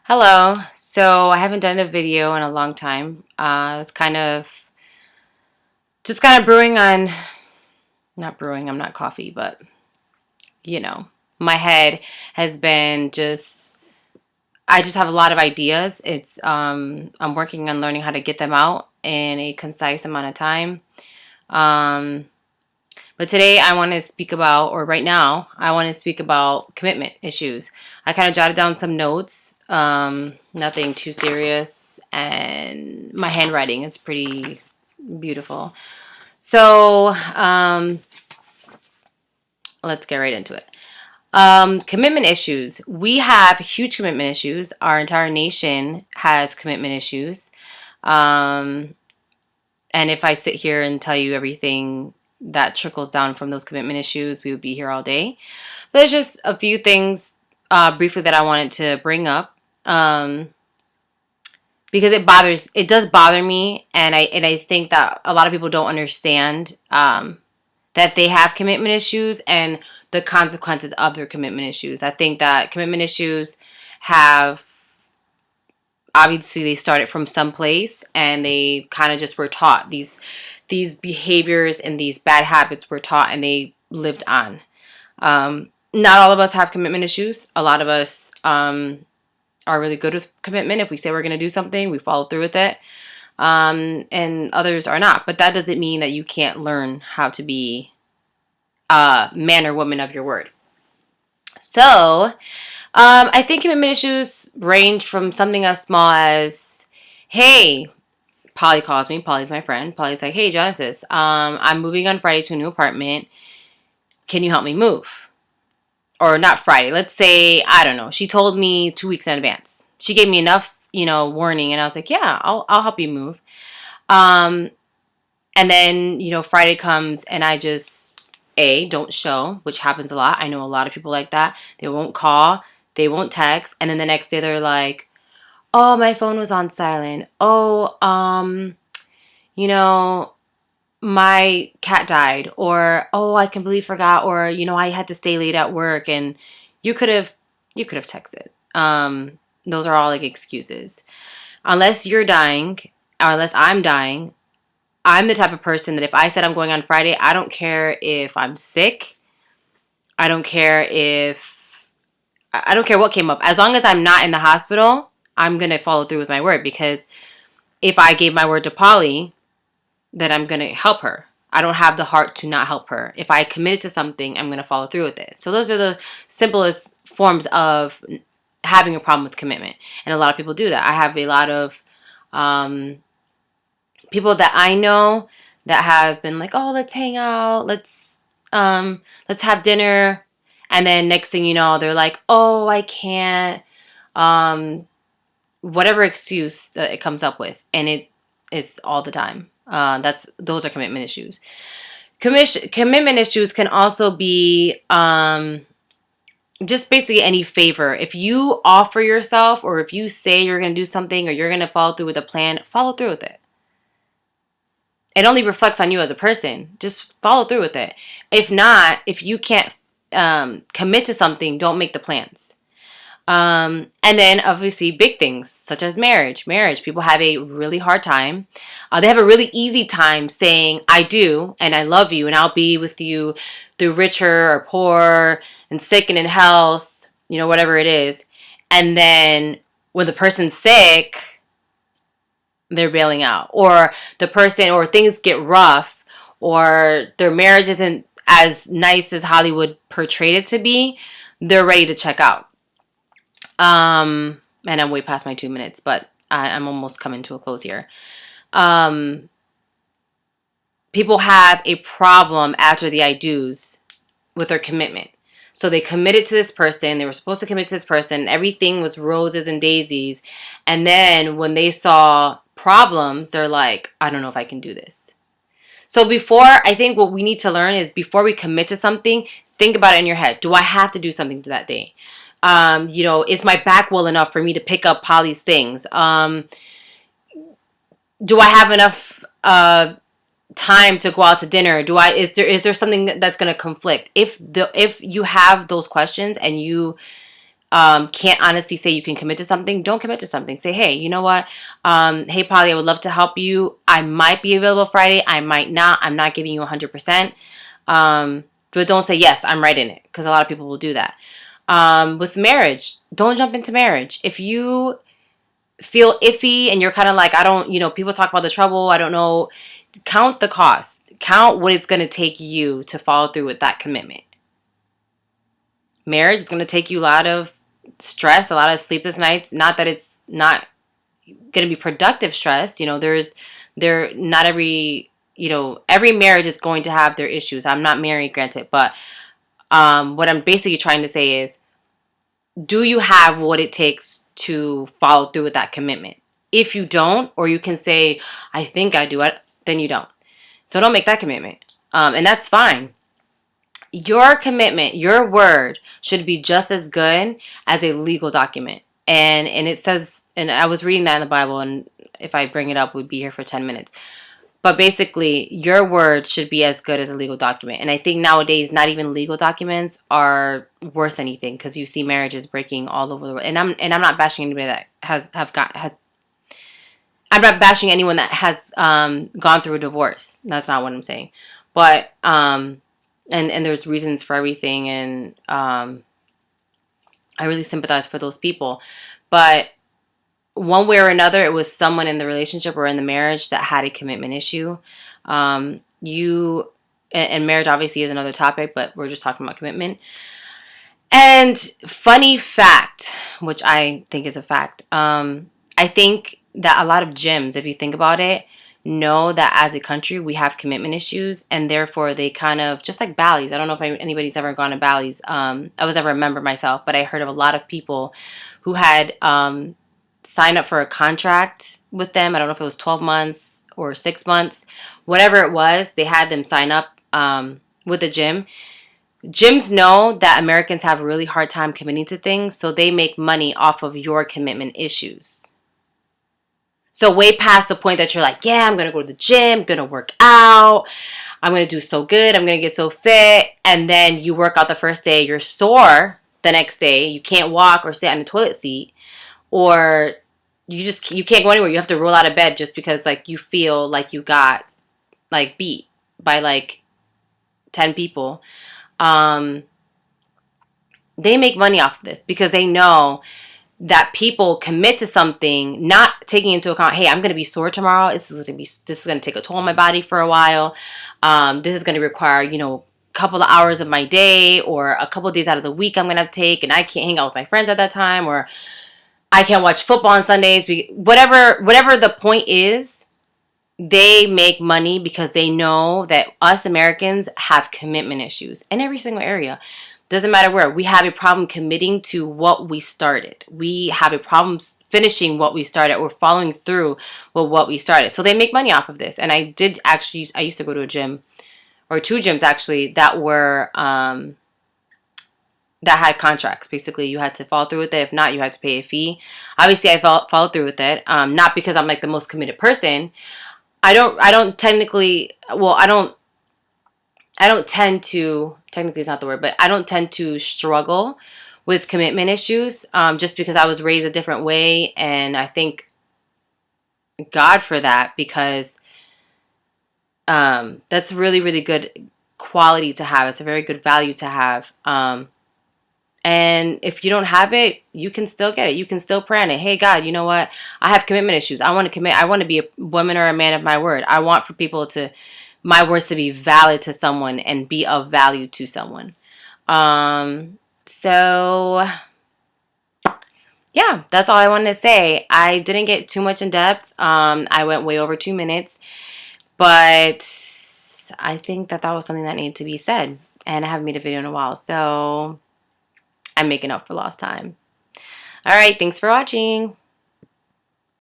Hello. So I haven't done a video in a long time. I was just kind of brewing on, not brewing, I'm not coffee, but you know, my head has been I just have a lot of ideas. I'm working on learning how to get them out in a concise amount of time. Um, but today I want to speak about, or right now, I want to speak about commitment issues. I kind of jotted down some notes, nothing too serious, and my handwriting is pretty beautiful. So let's get right into it. Commitment issues. We have huge commitment issues. Our entire nation has commitment issues. Um, and if I sit here and tell you everything that trickles down from those commitment issues, we would be here all day. But there's just a few things briefly that I wanted to bring up. Because it does bother me, and I think that a lot of people don't understand that they have commitment issues and the consequences of their commitment issues. I think that commitment issues have, obviously they started from some place, and they kind of just were taught these behaviors, and these bad habits were taught, and they lived on. Not all of us have commitment issues. A lot of us are really good with commitment. If we say we're going to do something, we follow through with it. And others are not. But that doesn't mean that you can't learn how to be a man or woman of your word. So, I think commitment issues range from something as small as, hey, Polly calls me. Polly's my friend. Polly's like, hey, Genesis, I'm moving on Friday to a new apartment. Can you help me move? Or not Friday. Let's say, I don't know. She told me 2 weeks in advance. She gave me enough, warning, and I was like, yeah, I'll help you move. Um, and then, Friday comes and I just, don't show, which happens a lot. I know a lot of people like that. They won't call, they won't text, and then the next day they're like, oh, my phone was on silent. Oh, you know, my cat died, or oh, I completely forgot, or I had to stay late at work, and you could have texted. Those are all like excuses. Unless you're dying, or unless I'm dying, I'm the type of person that if I said I'm going on Friday, I don't care if I'm sick. I don't care what came up. As long as I'm not in the hospital, I'm going to follow through with my word, because if I gave my word to Polly, then I'm going to help her. I don't have the heart to not help her. If I committed to something, I'm going to follow through with it. So those are the simplest forms of having a problem with commitment. And a lot of people do that. I have a lot of people that I know that have been like, oh, let's hang out. Let's have dinner. And then next thing you know, they're like, oh, I can't. Whatever excuse that it comes up with. And it's all the time. Those are commitment issues. Commitment issues can also be just basically any favor. If you offer yourself, or if you say you're going to do something, or you're going to follow through with a plan, follow through with it. It only reflects on you as a person. Just follow through with it. If not, if you can't commit to something, don't make the plans. And then obviously big things such as marriage. People have a really hard time. They have a really easy time saying, I do, and I love you, and I'll be with you through richer or poor and sick and in health, whatever it is. And then when the person's sick, they're bailing out, or things get rough, or their marriage isn't as nice as Hollywood portrayed it to be, they're ready to check out. And I'm way past my 2 minutes, but I'm almost coming to a close here. People have a problem after the I do's with their commitment. So they committed to this person. They were supposed to commit to this person. Everything was roses and daisies. And then when they saw problems, they're like, I don't know if I can do this. So I think what we need to learn is, before we commit to something, think about it in your head. Do I have to do something to that day? Is my back well enough for me to pick up Polly's things? Do I have enough time to go out to dinner? Is there something that's going to conflict? If you have those questions, and you can't honestly say you can commit to something, don't commit to something. Say, hey, you know what? Hey, Polly, I would love to help you. I might be available Friday. I might not. I'm not giving you 100%. But don't say, yes, I'm right in it, because a lot of people will do that. With marriage, don't jump into marriage. If you feel iffy and you're kind of like, I don't, people talk about the trouble, I don't know, count the cost. Count what it's going to take you to follow through with that commitment. Marriage is going to take you a lot of stress, a lot of sleepless nights. Not that it's not going to be productive stress. Not every marriage is going to have their issues. I'm not married, granted, but what I'm basically trying to say is, do you have what it takes to follow through with that commitment? If you don't, or you can say, I think I do it, then you don't. So don't make that commitment. And that's fine. Your commitment, your word, should be just as good as a legal document. And it says, and I was reading that in the Bible, and if I bring it up, we'd be here for 10 minutes. But basically, your word should be as good as a legal document. And I think nowadays, not even legal documents are worth anything, because you see marriages breaking all over the world. And I'm not bashing anybody that has. I'm not bashing anyone that has gone through a divorce. That's not what I'm saying. But and there's reasons for everything, and I really sympathize for those people. But one way or another, it was someone in the relationship or in the marriage that had a commitment issue. And marriage obviously is another topic, but we're just talking about commitment. And funny fact, which I think is a fact, I think that a lot of gyms, if you think about it, know that as a country we have commitment issues, and therefore they kind of, just like Bally's. I don't know if anybody's ever gone to Bally's. I was never a member myself, but I heard of a lot of people who had signed up for a contract with them. I don't know if it was 12 months or 6 months, whatever it was. They had them sign up with the gym. Gyms know that Americans have a really hard time committing to things, so they make money off of your commitment issues. So way past the point that you're like, yeah, I'm going to go to the gym, I'm going to work out, I'm going to do so good, I'm going to get so fit, and then you work out the first day, you're sore the next day, you can't walk or sit on the toilet seat, or you can't go anywhere, you have to roll out of bed just because like you feel like you got like beat by like 10 people. They make money off of this because they know that people commit to something, not taking into account, hey, I'm going to be sore tomorrow. This is going to take a toll on my body for a while. This is going to require, a couple of hours of my day, or a couple of days out of the week I'm going to take, and I can't hang out with my friends at that time, or I can't watch football on Sundays. Whatever the point is, they make money because they know that us Americans have commitment issues in every single area. Doesn't matter where. We have a problem committing to what we started. We have a problem finishing what we started, or following through with what we started. So they make money off of this. And I used to go to a gym, or two gyms actually, that were, that had contracts. Basically, you had to follow through with it. If not, you had to pay a fee. Obviously, I followed through with it. Not because I'm like the most committed person. I don't tend to, technically it's not the word, but I don't tend to struggle with commitment issues, just because I was raised a different way, and I thank God for that, because that's really, really good quality to have. It's a very good value to have. And if you don't have it, you can still get it. You can still pray on it. Hey, God, you know what? I have commitment issues. I want to commit. I want to be a woman or a man of my word. I want for my words to be valid to someone and be of value to someone. So yeah, that's all I wanted to say. I didn't get too much in depth. I went way over 2 minutes, but I think that was something that needed to be said, and I haven't made a video in a while, so I'm making up for lost time. All right, thanks for watching.